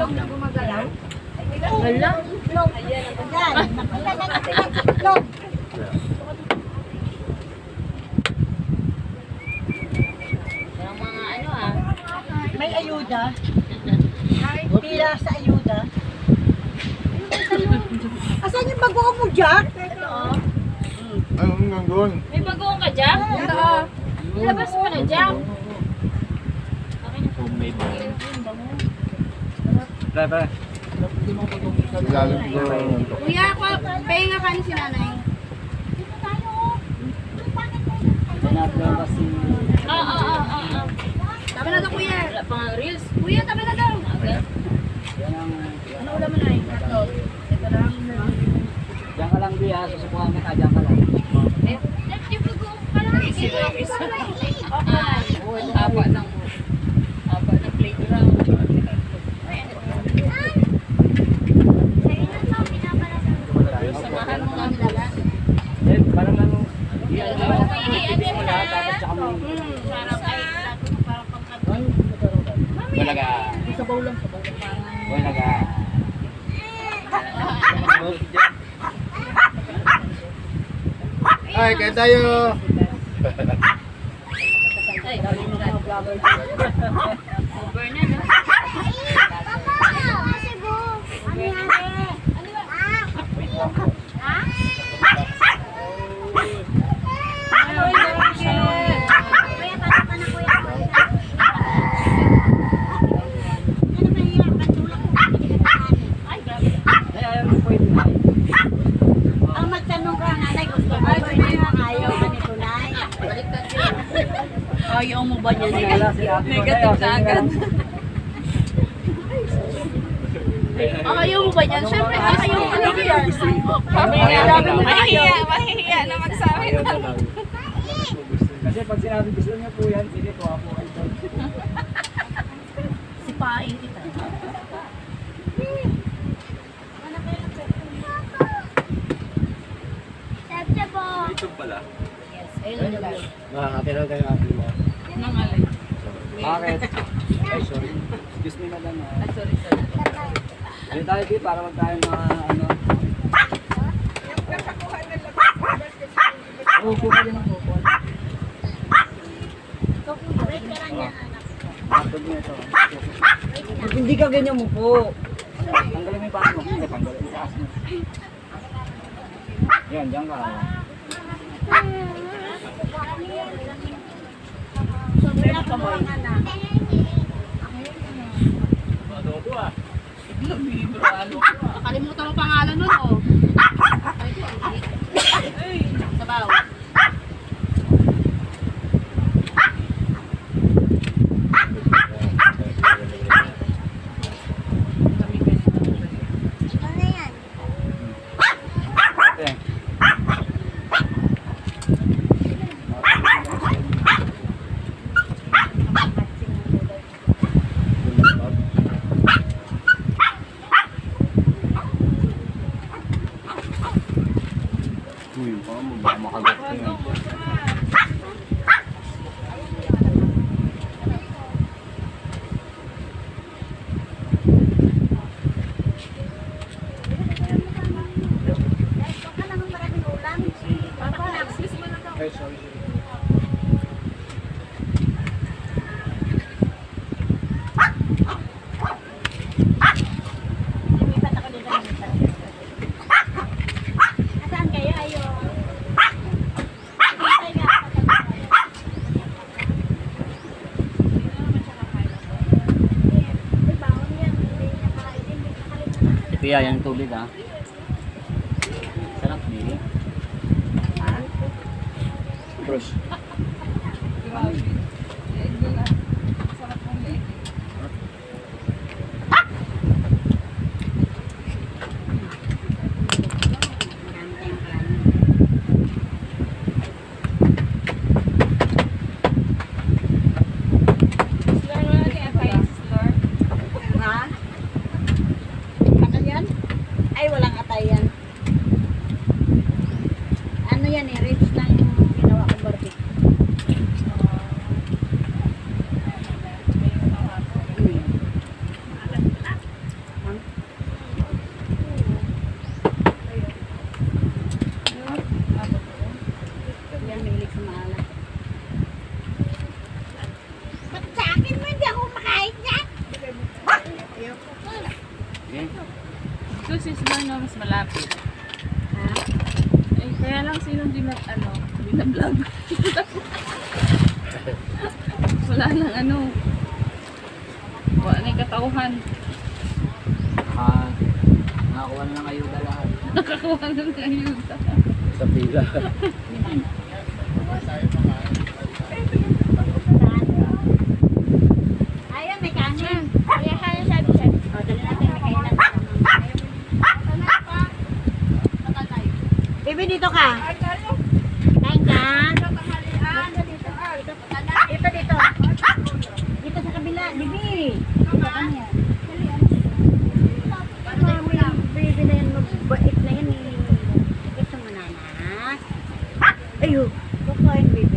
itlog na gumagalaw. Wala. Itlog. Ayan. Itlog. Yung mga ano ah. May ayuda. Tira sa ayuda. Asan yung bagoong mo, Jack? Ito. Ay, hanggang doon. May bagoong ka, Jack? Ito. Ilabas mo na, Jack. Pre. Ilalim ko. Kuya, pahinga ka ni si nanay. Oo. Tama na daw, kuya. Wala pa nga reels. Kuya, tama na daw. Okay. Ano ulam mo na eh? Ito. Ito lang. Diyan ka lang, Bia. Susukuhan kita. Diyan ka lang. Yung bagoong ka lang. Easy ba yung isa? Haba ng playground. Samahan mo nga nila. Eh, parang ano. Ibig mo lahat, tapos tsaka mo. Parang ay, parang pangkabon. Walaga. Sabaw lang. Walaga. Ay, kaya tayo. Ay, over na, no? Ang magtanong ka, nanay, gusto mo ba niyo ayaw ka ni Tunay? Ayaw mo ba niya? Negative na agad. Ayaw mo ba niyan? Siyempre, ayaw ka na yan. Mahihiya na magsabi. Kasi pag sinabi gusto niyo po yan, sige po ako. Sipain kita. YouTube pala. Yes, ayun na lang. Makakatira kayo ate mo. Nang alay. Bakit? Ay, sorry. Excuse me, madam. Ay, sorry. Ano tayo, Bi, para wag tayo mga ano. Oo, kuha din ako. Matod niya ito. Hindi ka ganyan mo po. Tanggalin mo yung paa mo. Hindi, tanggalin mo yung taas mo. Yan, dyan ka. Nakalimutan mo pangalan nun, oh. Sabaw. Ate. Uy, baka makagat ka yan. Ay, sorry. Saan kayo? Ayaw. Ito yan, yung tubig ha. Sarap din. Brush. Ha? Ano yan? Ay, walang atay yan. Ano yan eh, ribs lang yung ginawa kong barbecue. ko si Smyrna mas malapit. Ha? Eh, kaya lang sinong binablog. Wala nang wala na yung katauhan. Nakakuha na ng ayuda lahat. Nakakuha na ng ayuda. Sa pila. Ayun, may kanin. Kaya kaya sabi siya. O, dali natin, may kainan. Bibi, dito ka. Kain ka. Dito, dito. Dito sa kabila, Bibi. Dito ka niya. Bibi na yan, magbait na yan eh. Gusto mo na na. Ayun, kukain, Bibi.